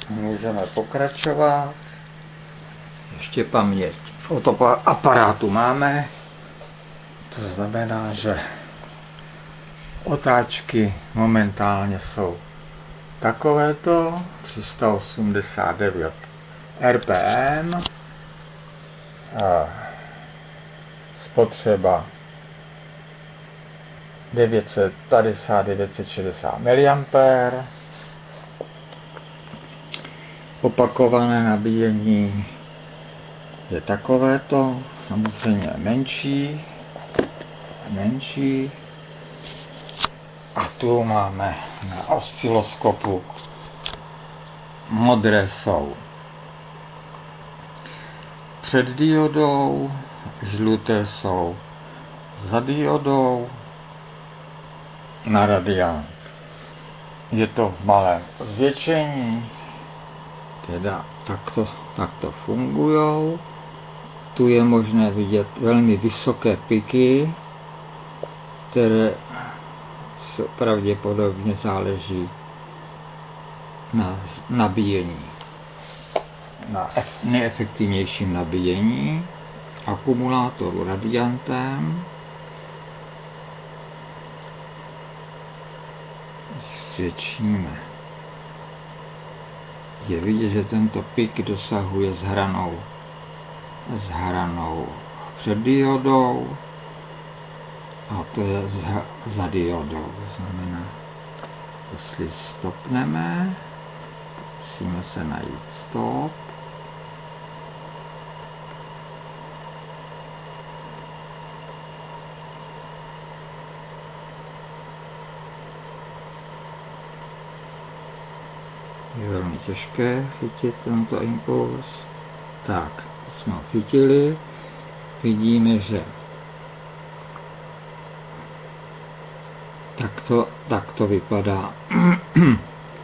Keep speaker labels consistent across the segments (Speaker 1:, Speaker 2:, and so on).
Speaker 1: Můžeme pokračovat. Ještě paměť fotoaparátu máme. To znamená, že otáčky momentálně jsou takovéto 389 RPM, spotřeba 950-960 mA, opakované nabíjení je takovéto, samozřejmě menší. A tu máme na osciloskopu modré jsou před diodou, žluté jsou za diodou na radiant. Je to v malém zvětšení, teda takto fungujou. Tu je možné vidět velmi vysoké piky, které pravděpodobně záleží na nabíjení, na nejefektivnějším nabíjení akumulátoru radiantem. Zvětšíme. Je vidět, že tento pik dosahuje s hranou před diodou, a to je za diodou. To znamená, jestli stopneme, musíme se najít stop. Je velmi těžké chytit tento impuls. Tak, jsme ho chytili. Vidíme, že takto vypadá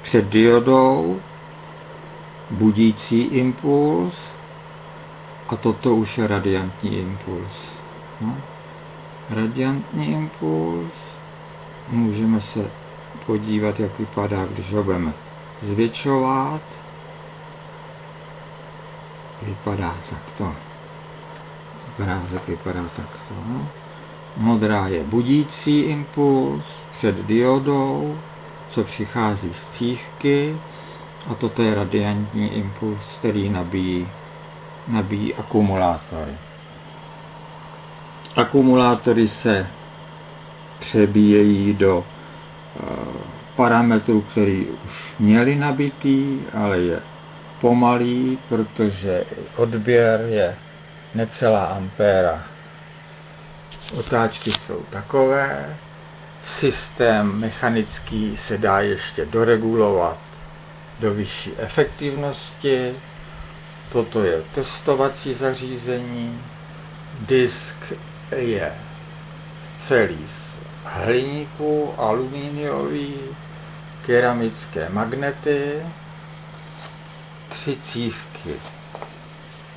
Speaker 1: před diodou budící impuls, a toto už je radiantní impuls. Radiantní impuls. Můžeme se podívat, jak vypadá, když ho budeme zvětšovat. Vypadá takto. Obrázek vypadá takto. Modrá je budící impuls před diodou, co přichází z cívky, a toto je radiantní impuls, který nabíjí akumulátory. Akumulátory se přebíjejí do parametrů, který už měli nabitý, ale je pomalý, protože odběr je necelá ampéra. Otáčky jsou takové. Systém mechanický se dá ještě doregulovat do vyšší efektivnosti. Toto je testovací zařízení. Disk je celý z hliníku, alumíniový, keramické magnety, 3 cívky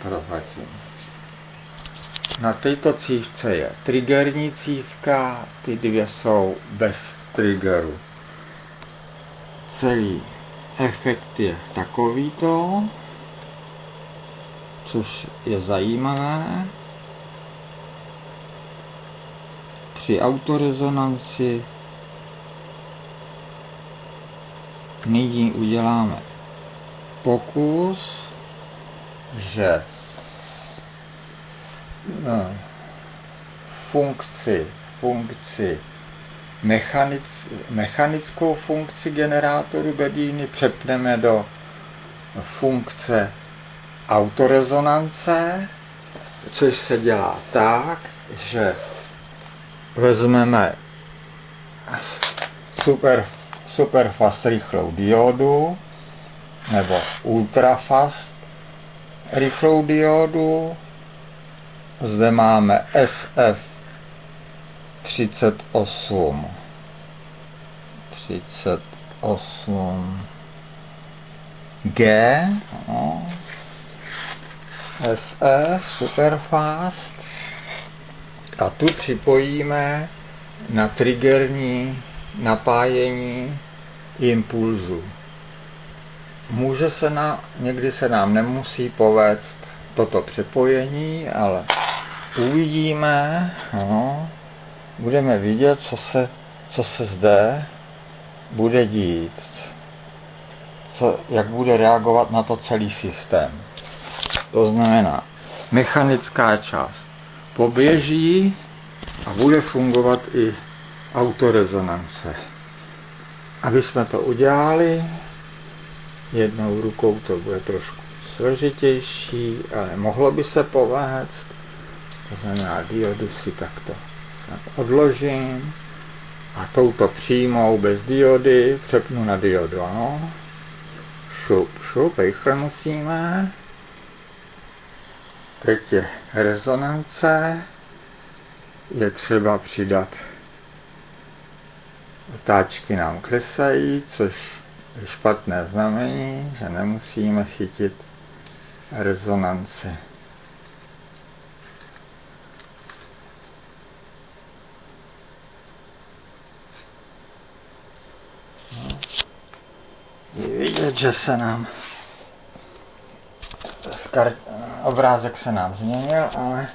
Speaker 1: prozatím. Na této cívce je triggerní cívka, ty dvě jsou bez triggeru. Celý efekt je takovýto, což je zajímavé. Při autorezonanci nyní uděláme pokus, že mechanickou funkci generátoru bedíny přepneme do funkce autorezonance, což se dělá tak, že vezmeme superfast rychlou diodu nebo ultrafast rychlou diodu. Zde máme SF 38 G, SF superfast, a tu připojíme na triggerní napájení impulzu. někdy se nám nemusí povést toto přepojení, ale uvidíme, no, budeme vidět, co se zde bude dít, jak bude reagovat na to celý systém. To znamená, mechanická část poběží a bude fungovat i autorezonance. Aby jsme to udělali, jednou rukou to bude trošku složitější, ale mohlo by se povést. To znamená, diodu si takto odložím a touto přímou bez diody přepnu na diodu, ano. Šup, rychle musíme. Teď je rezonance, je třeba přidat. Otáčky nám klesají, což je špatné znamení, že nemusíme chytit rezonanci. Je vidět, že se nám obrázek se nám změnil, ale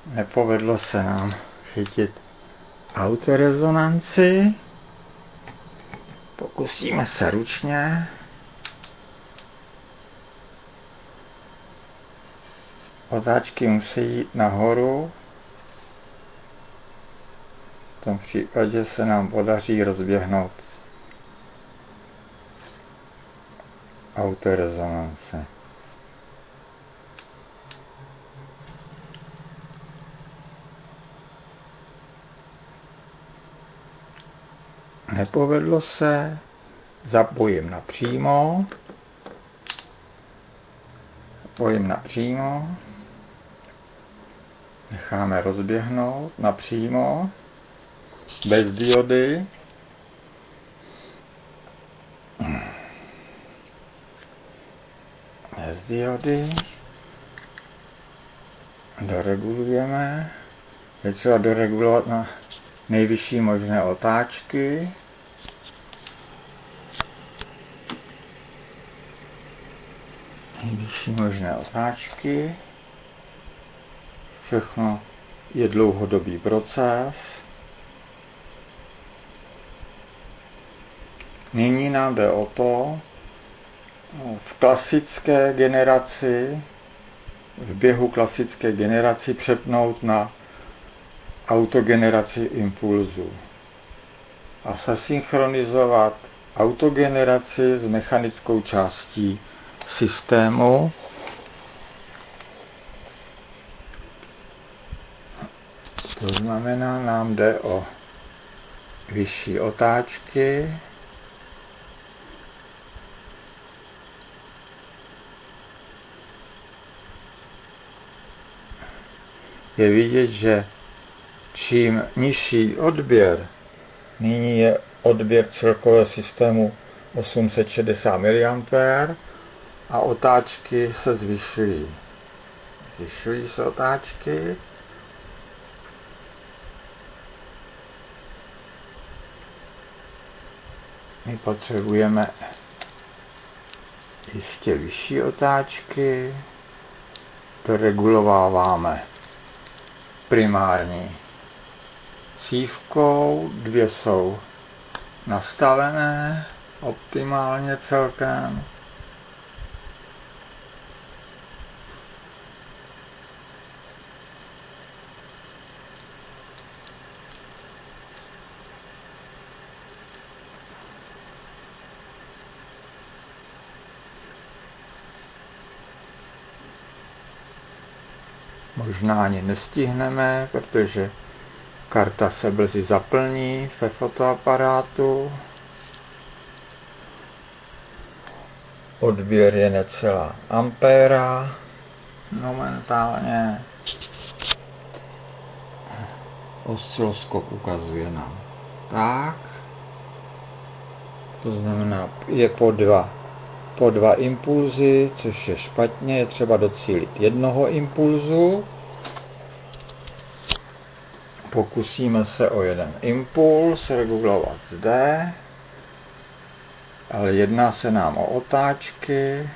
Speaker 1: nepovedlo se nám chytit autorezonanci. Pokusíme se ručně. Otáčky musí jít nahoru. V tom případě se nám podaří rozběhnout autorezonance. Nepovedlo se, zapojím napřímo, necháme rozběhnout napřímo, bez diody. Bez diody. Doregulujeme. Je třeba doregulovat na nejvyšší možné otáčky. Nejvyšší možné otáčky. Všechno je dlouhodobý proces. Nyní nám jde o to, v klasické generaci, v běhu klasické generaci přepnout na autogeneraci impulzu a sesynchronizovat autogeneraci s mechanickou částí systému. To znamená, nám jde o vyšší otáčky. Je vidět, že čím nižší odběr, nyní je odběr celkového systému 860 mA a otáčky se zvyšují. Zvyšují se otáčky. My potřebujeme ještě vyšší otáčky. Doregulováváme primární cívkou, 2 jsou nastavené optimálně celkem. Možná ani nestihneme, protože karta se brzy zaplní ve fotoaparátu. Odběr je necelá ampéra momentálně. Osciloskop ukazuje nám tak. To znamená, je po dva impulzy, což je špatně, je třeba docílit jednoho impulzu. Pokusíme se o jeden impuls regulovat zde. ale jedná se nám o otáčky.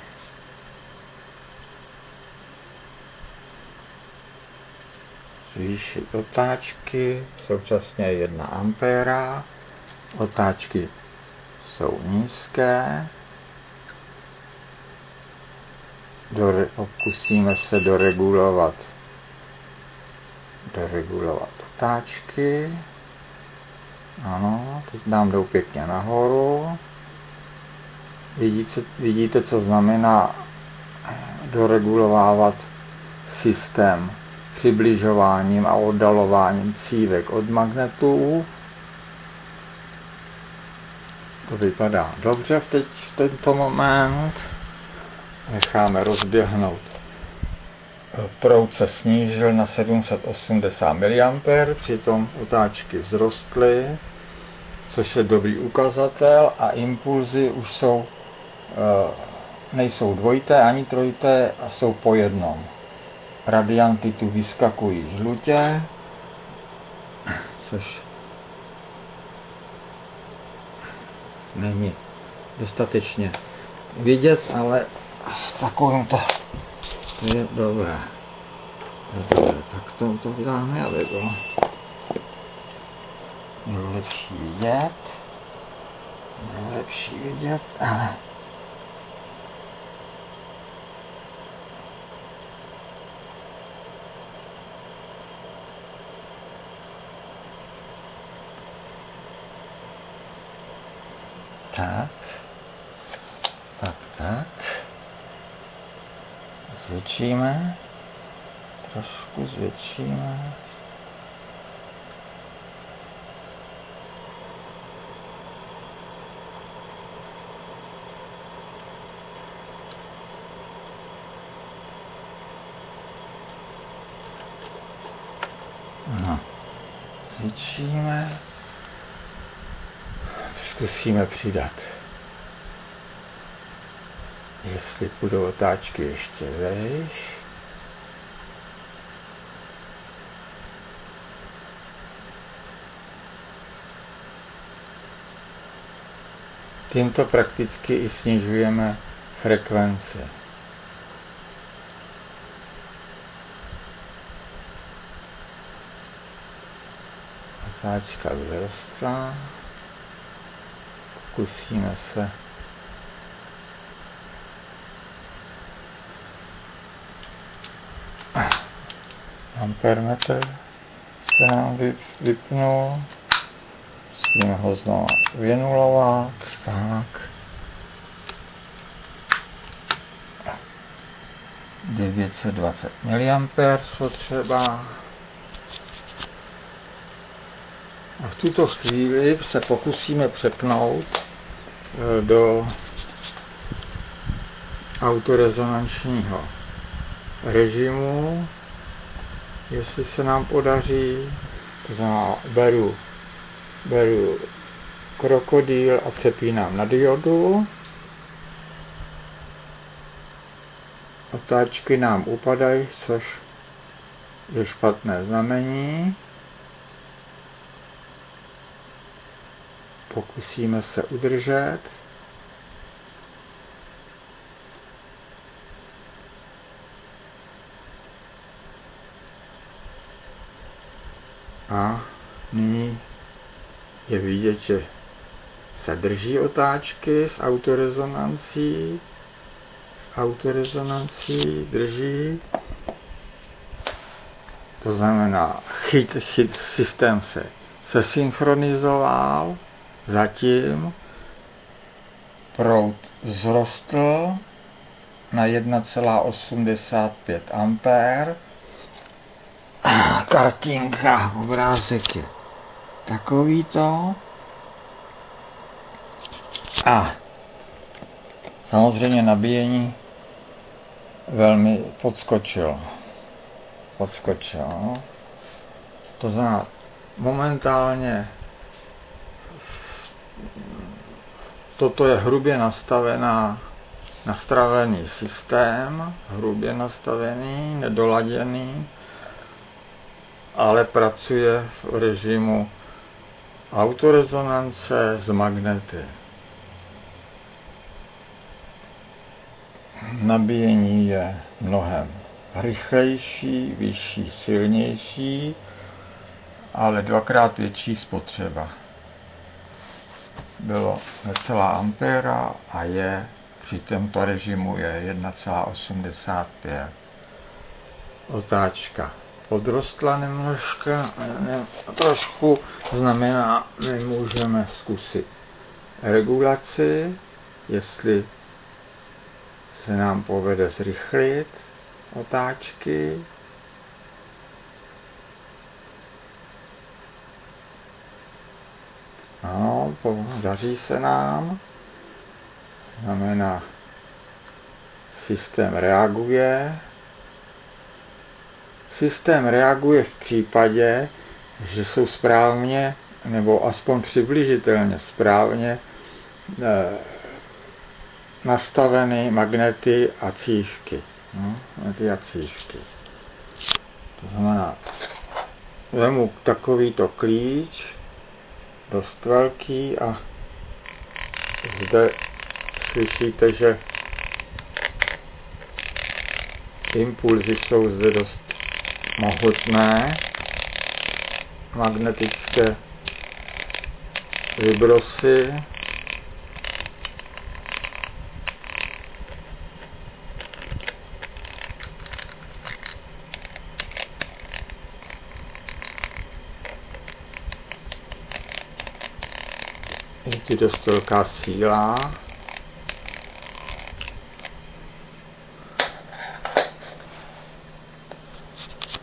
Speaker 1: Zvýšit otáčky, současně 1 ampéra. Otáčky jsou nízké. Pokusíme se doregulovat otáčky. Ano, teď nám jdou pěkně nahoru. Vidíte, co znamená doregulovávat systém přibližováním a oddalováním cívek od magnetů. To vypadá dobře v tento moment. Necháme rozběhnout. Proud se snížil na 780 mA, přitom otáčky vzrostly, což je dobrý ukazatel, a impulzy už nejsou dvojité ani trojité a jsou po jednom. Radianty tu vyskakují žlutě, což není dostatečně vidět, ale takovým to je dobré. Tak to dáme, aby bylo lepší vidět, ale tak. Zvětšíme. Trošku zvětšíme. No. Zvětšíme. Zkusíme přidat. Jestli půjdou otáčky ještě vejš. Tímto prakticky i snižujeme frekvenci. Otáčka vzrostla. Pokusíme se ampermetr se nám vypnul. Musíme ho znovu vynulovat. Tak. 920 mA spotřeba. A v tuto chvíli se pokusíme přepnout do autorezonančního režimu, jestli se nám podaří. To znamená, beru krokodýl a přepínám na diodu. Otáčky nám upadají, což je špatné znamení. Pokusíme se udržet. A nyní je vidět, že se drží otáčky s autorezonancí drží. To znamená, systém se synchronizoval, zatím proud vzrostl na 1,85 ampér. Kartinka, obrázek je takovýto. A samozřejmě nabíjení velmi podskočilo. To znamená, momentálně toto je hrubě nastavený systém, nedoladěný, ale pracuje v režimu autorezonance s magnety. nabíjení je mnohem rychlejší, vyšší, silnější, ale dvakrát větší spotřeba. Bylo necelá ampéra a je při tomto režimu je 1,85. Otáčka podrostla nemnožka, trošku, znamená, my můžeme zkusit regulaci, jestli se nám povede zrychlit otáčky. Ano, daří se nám. Znamená, systém reaguje. Systém reaguje v případě, že jsou správně, nebo aspoň přibližitelně správně nastaveny magnety a cívky. Magnety a cívky. To znamená, vezmu takovýto klíč, dost velký, a zde slyšíte, že impulzy jsou zde dost mohutné, magnetické vibrosy. Je to dost velká síla.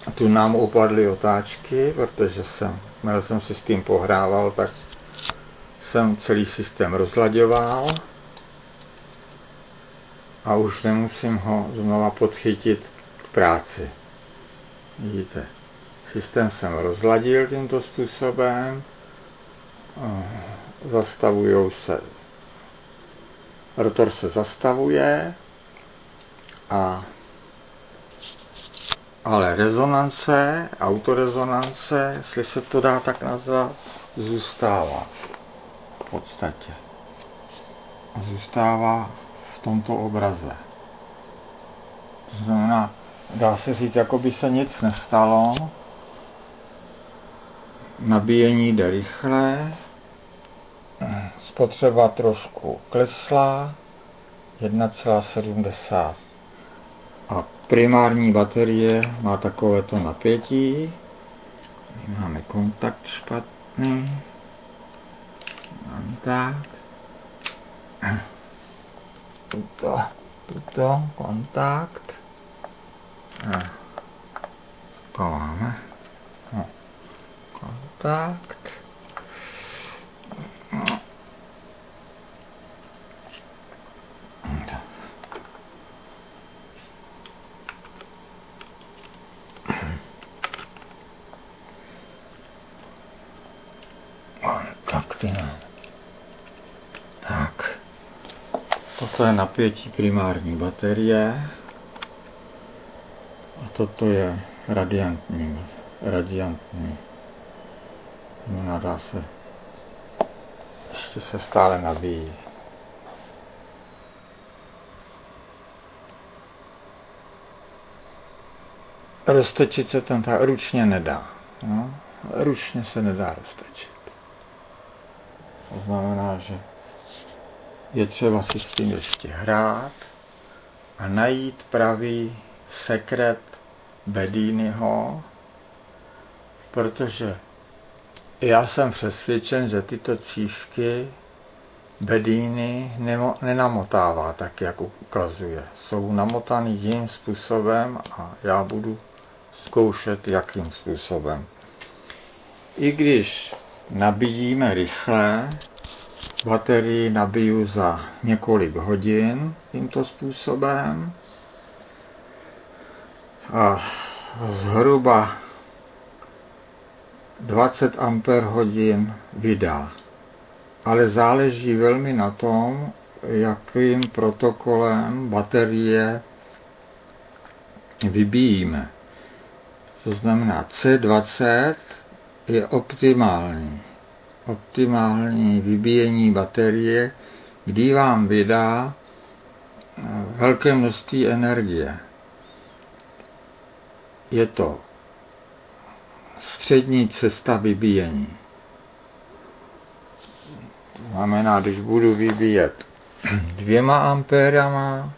Speaker 1: A tu nám upadly otáčky, protože jsem si s tím pohrával, tak jsem celý systém rozlaďoval a už nemusím ho znova podchytit k práci. Vidíte, systém jsem rozladil tímto způsobem. Zastavujou se, rotor se zastavuje, ale rezonance, autorezonance, jestli se to dá tak nazvat, zůstává v podstatě. Zůstává v tomto obraze. To znamená, dá se říct, jako by se nic nestalo, nabíjení jde rychle, spotřeba trošku klesla, 1,70. A primární baterie má takovéto napětí. Máme kontakt špatný. Kontakt. Tuto kontakt. To máme. Kontakt. Tak. Toto je napětí primární baterie. A toto je radiantní. Dá se, ještě se stále nabíjí. Roztočit se tam tak ručně nedá. No? Ručně se nedá roztočit. To znamená, že je třeba si s tím ještě hrát a najít pravý sekret Bediniho, protože já jsem přesvědčen, že tyto cívky Bedini nenamotává tak, jak ukazuje. Jsou namotaný jiným způsobem a já budu zkoušet, jakým způsobem. I když nabíjíme rychle, baterii nabiju za několik hodin tímto způsobem a zhruba 20 Ah vydá. Ale záleží velmi na tom, jakým protokolem baterie vybíjíme. To znamená C20 je optimální vybíjení baterie, kdy vám vydá velké množství energie. Je to střední cesta vybíjení. To znamená, když budu vybíjet 2 ampérama,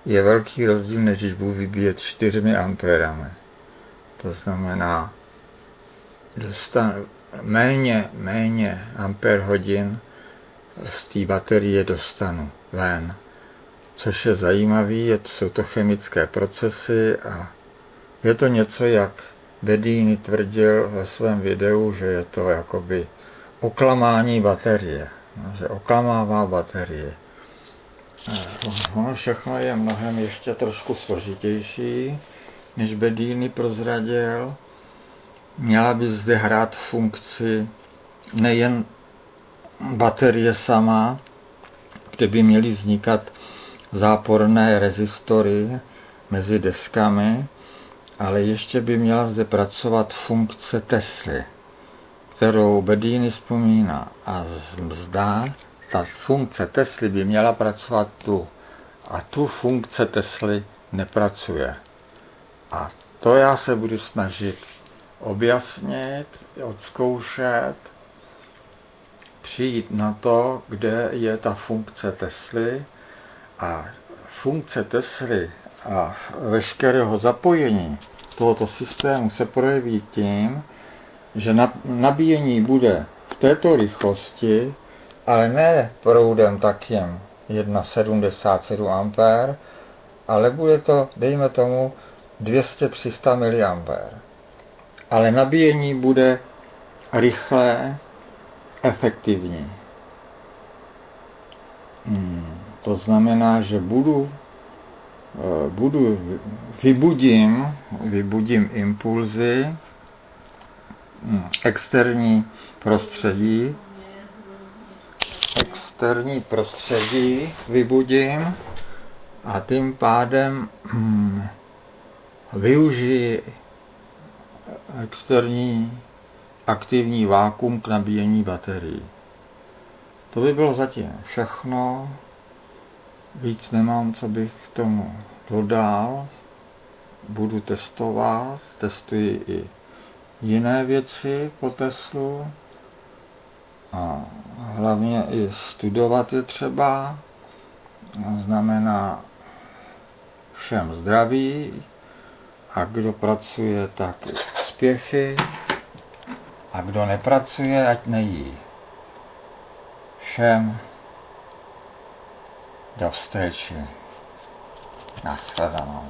Speaker 1: je velký rozdíl, než když budu vybíjet 4 ampérami. To znamená, dostanu méně ampér hodin z té baterie dostanu ven. Což je zajímavé, jsou to chemické procesy a je to něco, jak Bedini tvrdil ve svém videu, že je to jakoby oklamání baterie, že oklamává baterie. Ono všechno je mnohem ještě trošku složitější, než Bedini prozradil. Měla by zde hrát funkci nejen baterie sama, kde by měly vznikat záporné rezistory mezi deskami, ale ještě by měla zde pracovat funkce Tesly, kterou Bedini vzpomíná. A zdá, ta funkce Tesly by měla pracovat tu. A tu funkce Tesly nepracuje. A to já se budu snažit objasnit, odzkoušet, přijít na to, kde je ta funkce Tesly. A funkce Tesly a veškerého zapojení tohoto systému se projeví tím, že nabíjení bude v této rychlosti, ale ne proudem takým 1,77 A, ale bude to, dejme tomu, 200-300 mA. Ale nabíjení bude rychlé, efektivní. To znamená, že vybudím impulzy, externí prostředí vybudím a tím pádem využiji externí aktivní vákuum k nabíjení baterií. To by bylo zatím všechno. Víc nemám, co bych k tomu dodal. Budu testovat, testuji i jiné věci po Teslu. A hlavně i studovat je třeba. Znamená všem zdraví. A kdo pracuje, tak úspěchy. A kdo nepracuje, ať nejí. Všem do vstřeči. Nashledanou.